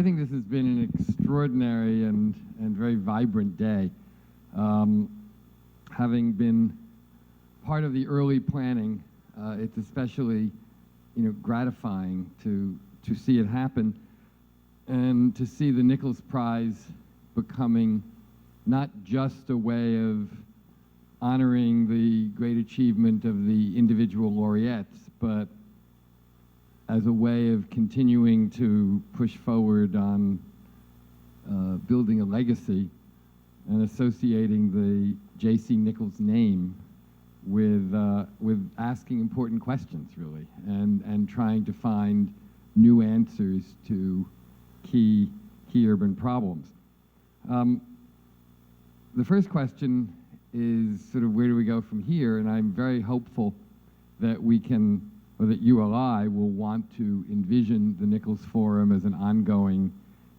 I think this has been an extraordinary and very vibrant day. Having been part of the early planning, it's especially, gratifying to see it happen and to see the Nichols Prize becoming not just a way of honoring the great achievement of the individual laureates, but as a way of continuing to push forward on building a legacy and associating the J.C. Nichols name with asking important questions, really, and trying to find new answers to key urban problems. The first question is sort of where do we go from here, and I'm very hopeful that we can, or that ULI will want to envision the Nichols Forum as an ongoing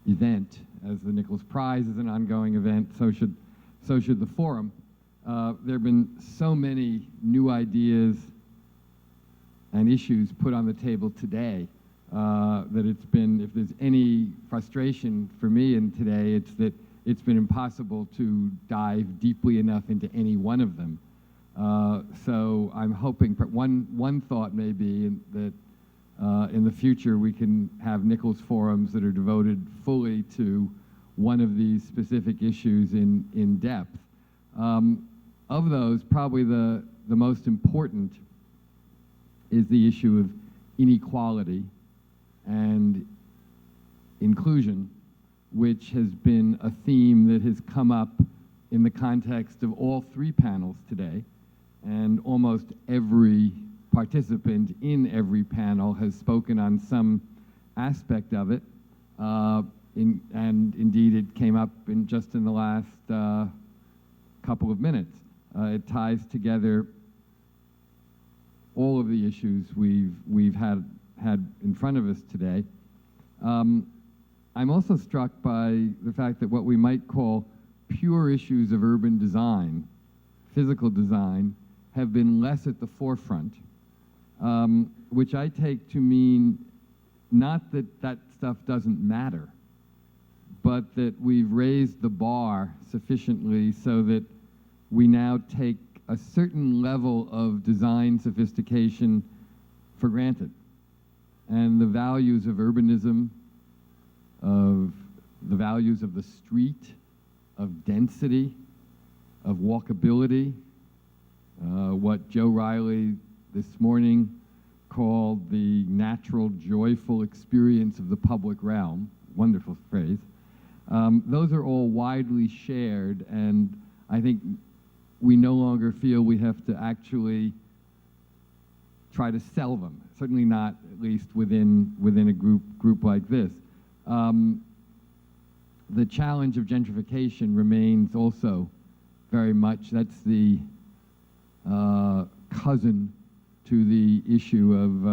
event, as the Nichols Prize is an ongoing event, so should the Forum. There have been so many new ideas and issues put on the table today that it's been, if there's any frustration for me in today, it's that it's been impossible to dive deeply enough into any one of them. So I'm hoping, one thought may be that in the future we can have Nichols Forums that are devoted fully to one of these specific issues in depth. Of those, probably the most important is the issue of inequality and inclusion, which has been a theme that has come up in the context of all three panels today, and almost every participant in every panel has spoken on some aspect of it, and indeed it came up just in the last couple of minutes. It ties together all of the issues we've had in front of us today. I'm also struck by the fact that what we might call pure issues of urban design, physical design, have been less at the forefront, which I take to mean not that that stuff doesn't matter, but that we've raised the bar sufficiently so that we now take a certain level of design sophistication for granted. And the values of urbanism, of the values of the street, of density, of walkability, what Joe Riley this morning called the natural, joyful experience of the public realm, wonderful phrase. Those are all widely shared, and I think we no longer feel we have to actually try to sell them, certainly not at least within a group like this. The challenge of gentrification remains also very much, that's the cousin to the issue of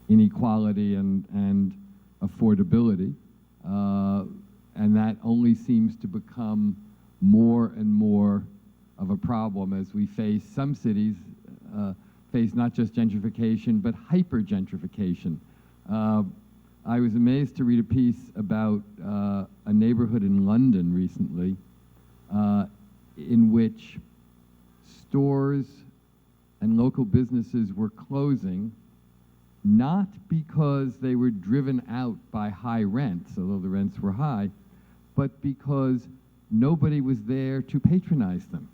inequality and affordability, and that only seems to become more and more of a problem as we face some cities face not just gentrification but hyper-gentrification. I was amazed to read a piece about a neighborhood in London recently in which stores and local businesses were closing not because they were driven out by high rents, although the rents were high, but because nobody was there to patronize them,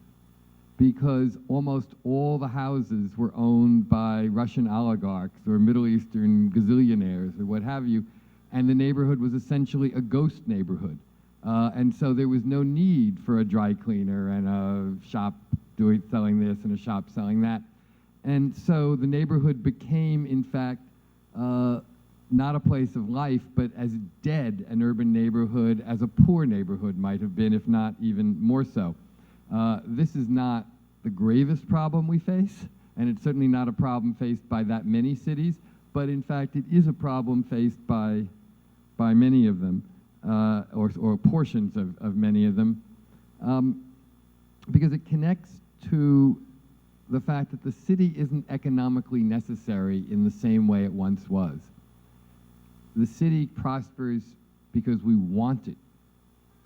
because almost all the houses were owned by Russian oligarchs or Middle Eastern gazillionaires or what have you, and the neighborhood was essentially a ghost neighborhood. And so there was no need for a dry cleaner and a shop selling this and a shop selling that. And so the neighborhood became, in fact, not a place of life, but as dead an urban neighborhood as a poor neighborhood might have been, if not even more so. This is not the gravest problem we face, and it's certainly not a problem faced by that many cities, but in fact it is a problem faced by many of them, or portions of many of them, because it connects to the fact that the city isn't economically necessary in the same way it once was. the city prospers because we want it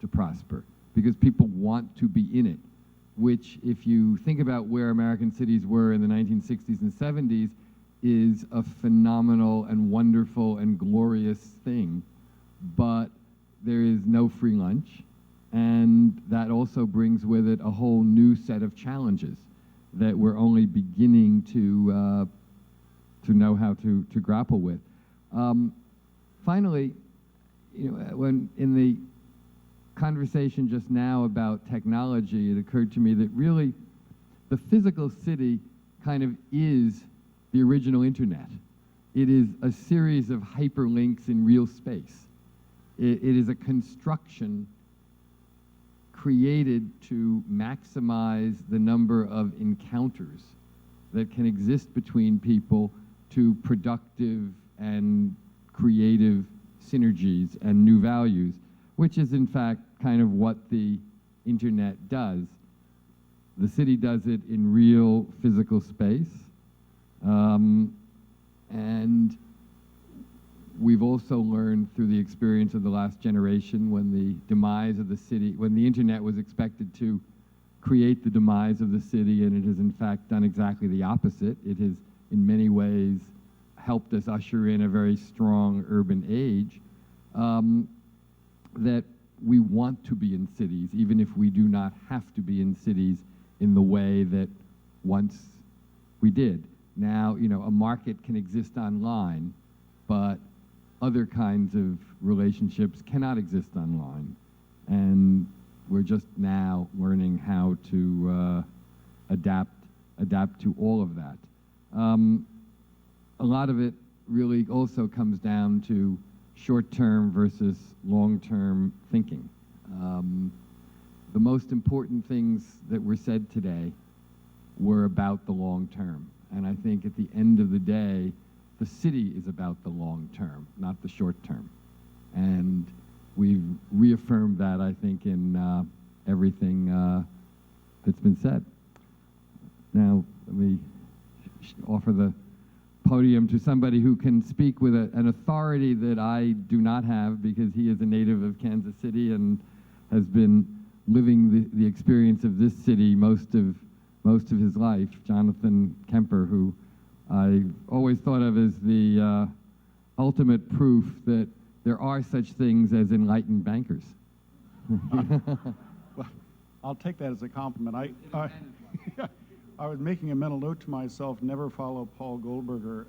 to prosper, because people want to be in it, which, if you think about where American cities were in the 1960s and 70s, is a phenomenal and wonderful and glorious thing. But there is no free lunch, and that also brings with it a whole new set of challenges that we're only beginning to know how to grapple with. Finally, when in the conversation just now about technology, it occurred to me that really the physical city kind of is the original internet. It is a series of hyperlinks in real space. It is a construction created to maximize the number of encounters that can exist between people to productive and creative synergies and new values, which is in fact kind of what the internet does. The city does it in real physical space. And we've also learned through the experience of the last generation, when the demise of the city, when the internet was expected to create the demise of the city, and it has in fact done exactly the opposite. It has in many ways helped us usher in a very strong urban age, that we want to be in cities, even if we do not have to be in cities in the way that once we did. Now, a market can exist online, but other kinds of relationships cannot exist online. And we're just now learning how to adapt to all of that. A lot of it really also comes down to short-term versus long-term thinking. The most important things that were said today were about the long term. And I think at the end of the day, the city is about the long term, not the short term. And we've reaffirmed that, I think, in everything that's been said. Now, let me offer the podium to somebody who can speak with an authority that I do not have, because he is a native of Kansas City and has been living the experience of this city most of his life, Jonathan Kemper, who I always thought of as the ultimate proof that there are such things as enlightened bankers. Well, I'll take that as a compliment. I was making a mental note to myself, never follow Paul Goldberger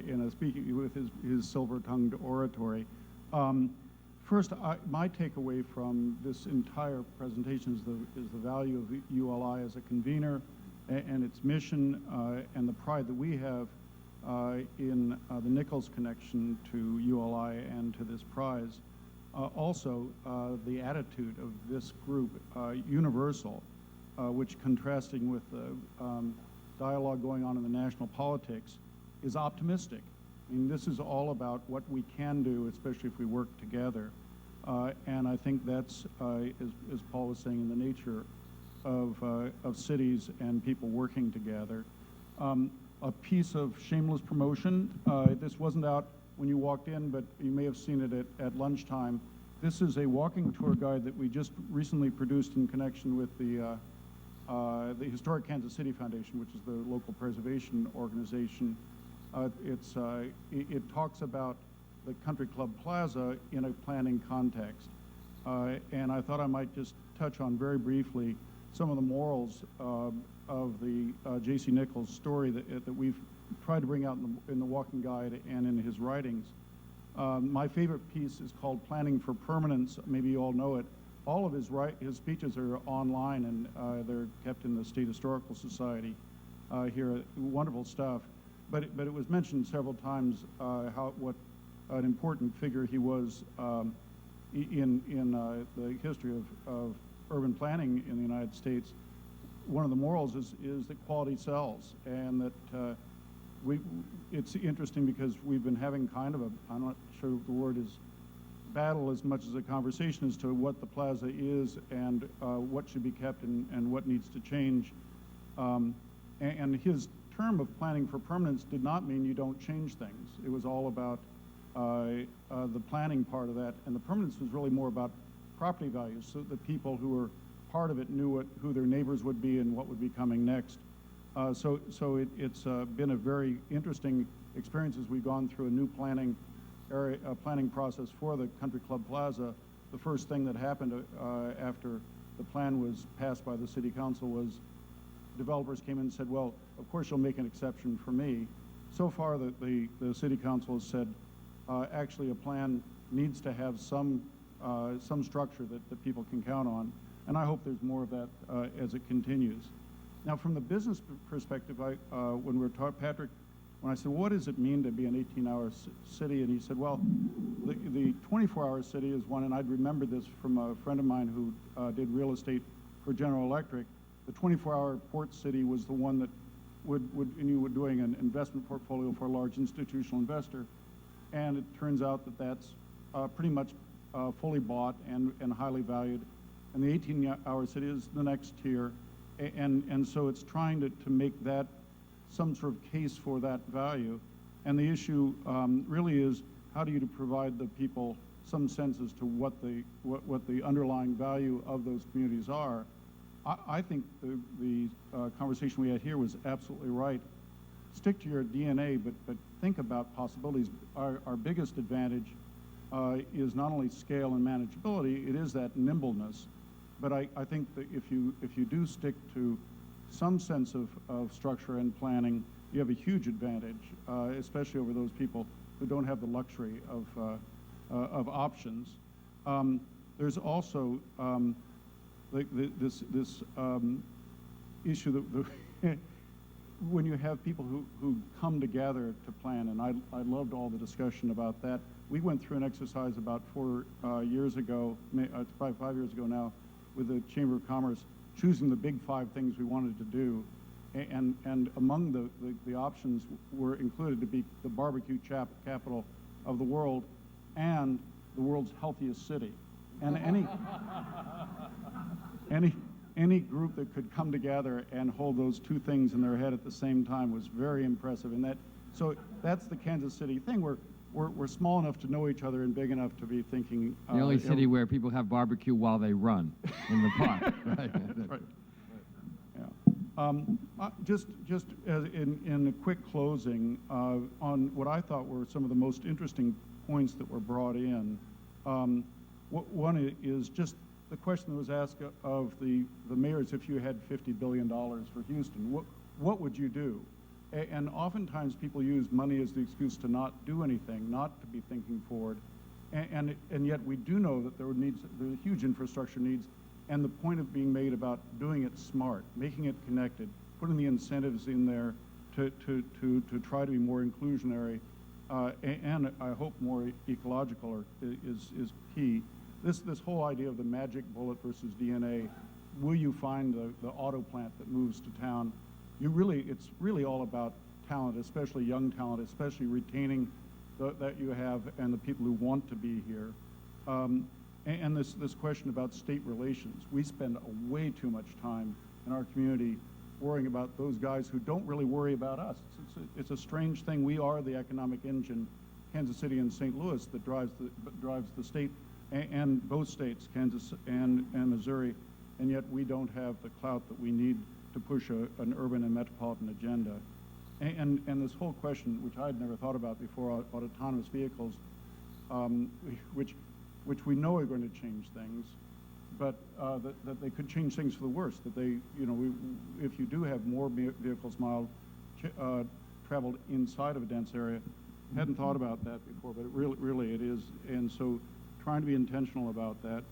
in a speaking with his silver-tongued oratory. First, my takeaway from this entire presentation is the value of ULI as a convener and its mission and the pride that we have in the Nichols connection to ULI and to this prize. Also, the attitude of this group, universal, which, contrasting with the dialogue going on in the national politics, is optimistic. I mean, this is all about what we can do, especially if we work together. And I think that's, as Paul was saying, in the nature of cities and people working together. A piece of shameless promotion. This wasn't out when you walked in, but you may have seen it at lunchtime. This is a walking tour guide that we just recently produced in connection with the Historic Kansas City Foundation, which is the local preservation organization. It talks about the Country Club Plaza in a planning context. And I thought I might just touch on very briefly some of the morals of the J.C. Nichols story that we've tried to bring out in the walking guide and in his writings. My favorite piece is called Planning for Permanence. Maybe you all know it. All of his speeches are online, and they're kept in the State Historical Society here. Wonderful stuff. But it was mentioned several times what an important figure he was in the history of urban planning in the United States. One of the morals is that quality sells, and that it's interesting because we've been having kind of I'm not sure if the word is battle as much as a conversation as to what the plaza is and what should be kept and what needs to change. And his term of planning for permanence did not mean you don't change things. It was all about the planning part of that, and the permanence was really more about property values, so the people who were part of it knew who their neighbors would be and what would be coming next. So it's been a very interesting experience as we've gone through a new planning process for the Country Club Plaza. The first thing that happened after the plan was passed by the City Council was developers came in and said, well, of course you'll make an exception for me. So far the City Council has said, actually a plan needs to have some structure that people can count on, and I hope there's more of that as it continues. Now, from the business perspective, when we were talking, Patrick, when I said, well, what does it mean to be an 18-hour city? And he said, well, the 24-hour city is one, and I'd remember this from a friend of mine who did real estate for General Electric. The 24-hour port city was the one that and you were doing an investment portfolio for a large institutional investor, and it turns out that that's pretty much fully bought and highly valued. And the 18-hour city is the next tier, and so it's trying to make that some sort of case for that value. And the issue really is, how do you provide the people some sense as to what the underlying value of those communities are? I think the conversation we had here was absolutely right. Stick to your DNA, but think about possibilities. Our biggest advantage is not only scale and manageability, it is that nimbleness. But I think that if you do stick to some sense of structure and planning, you have a huge advantage, especially over those people who don't have the luxury of options. There's also this issue that when you have people who come together to plan, and I loved all the discussion about that. We went through an exercise about 4 years ago, it's probably 5 years ago now, with the Chamber of Commerce, choosing the big 5 things we wanted to do. And among the options were included to be the barbecue capital of the world and the world's healthiest city. And any group that could come together and hold those 2 things in their head at the same time was very impressive. And so that's the Kansas City thing. We're small enough to know each other and big enough to be thinking. The only city where people have barbecue while they run in the park. Right. Right. Yeah. Just as in a quick closing on what I thought were some of the most interesting points that were brought in. One is just the question that was asked of the mayors: if you had $50 billion for Houston, what would you do? And oftentimes people use money as the excuse to not do anything, not to be thinking forward. And yet we do know that there are huge infrastructure needs, and the point of being made about doing it smart, making it connected, putting the incentives in there to try to be more inclusionary, and I hope more ecological is key. This whole idea of the magic bullet versus DNA, will you find the auto plant that moves to town? It's really all about talent, especially young talent, especially retaining that you have and the people who want to be here. And this question about state relations. We spend way too much time in our community worrying about those guys who don't really worry about us. It's a strange thing. We are the economic engine, Kansas City and St. Louis, that drives the state, and both states, Kansas and Missouri, and yet we don't have the clout that we need to push an urban and metropolitan agenda. And this whole question, which I'd never thought about before, about autonomous vehicles, which we know are going to change things, but that they could change things for the worse. That they, if you do have more vehicles traveled inside of a dense area, hadn't thought about that before, but really it is. And so, trying to be intentional about that.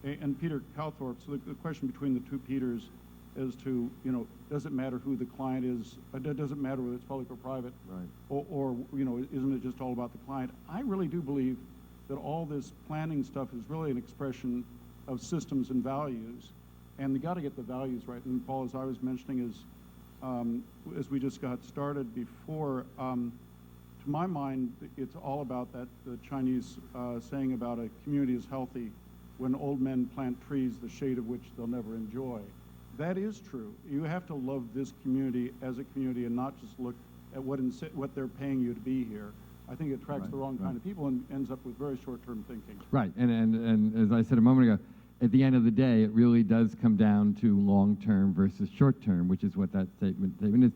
And Peter Calthorpe. So the question between the 2 Peters as to, does it matter who the client is? Does it matter whether it's public or private? Right. Or isn't it just all about the client? I really do believe that all this planning stuff is really an expression of systems and values, and we got to get the values right. And Paul, as I was mentioning, as we just got started before, to my mind, it's all about the Chinese saying about a community is healthy when old men plant trees, the shade of which they'll never enjoy. That is true. You have to love this community as a community and not just look at what they're paying you to be here. I think it attracts Right, the wrong right. kind of people and ends up with very short-term thinking. Right, and as I said a moment ago, at the end of the day, it really does come down to long-term versus short-term, which is what that statement is.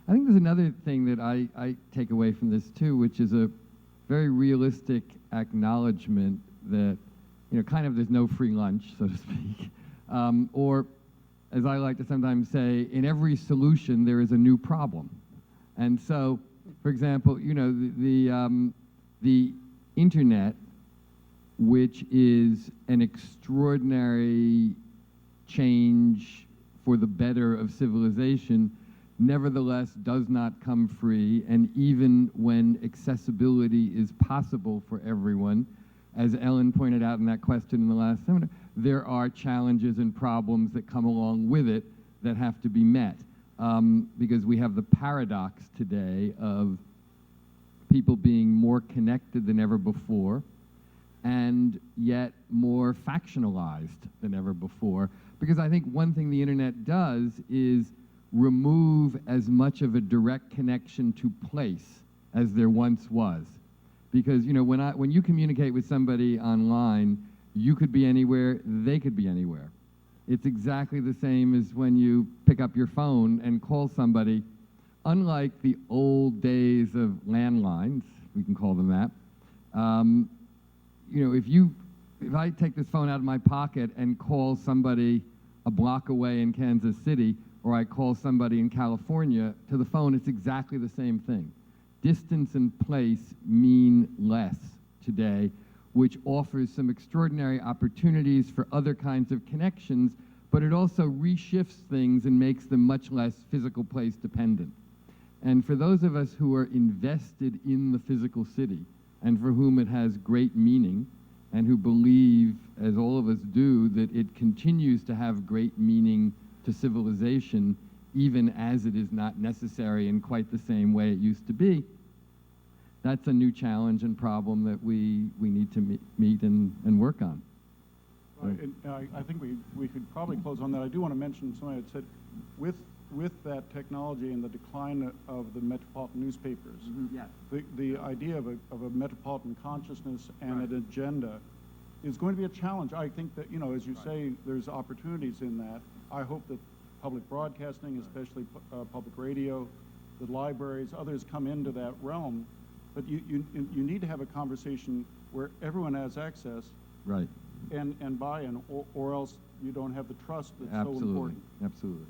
I think there's another thing that I take away from this too, which is a very realistic acknowledgement that, kind of there's no free lunch, so to speak, or as I like to sometimes say, in every solution there is a new problem. And so, for example, the internet, which is an extraordinary change for the better of civilization, nevertheless does not come free, and even when accessibility is possible for everyone, as Ellen pointed out in that question in the last seminar, there are challenges and problems that come along with it that have to be met. Because we have the paradox today of people being more connected than ever before, and yet more factionalized than ever before. Because I think one thing the internet does is remove as much of a direct connection to place as there once was. Because when you communicate with somebody online, you could be anywhere, they could be anywhere. It's exactly the same as when you pick up your phone and call somebody. Unlike the old days of landlines, we can call them that, if I take this phone out of my pocket and call somebody a block away in Kansas City, or I call somebody in California to the phone, it's exactly the same thing. Distance and place mean less today, which offers some extraordinary opportunities for other kinds of connections, but it also reshifts things and makes them much less physical place dependent. And for those of us who are invested in the physical city, and for whom it has great meaning, and who believe, as all of us do, that it continues to have great meaning to civilization, even as it is not necessary in quite the same way it used to be, that's a new challenge and problem that we need to meet and work on. And I think we could probably close on that. I do want to mention something that said, with that technology and the decline of the metropolitan newspapers, the idea of a metropolitan consciousness and an agenda is going to be a challenge. I think that, as you say, there's opportunities in that. I hope that public broadcasting, especially public radio, the libraries, others come into that realm. But you need to have a conversation where everyone has access, right, and buy-in, or else you don't have the trust that's so important. Absolutely.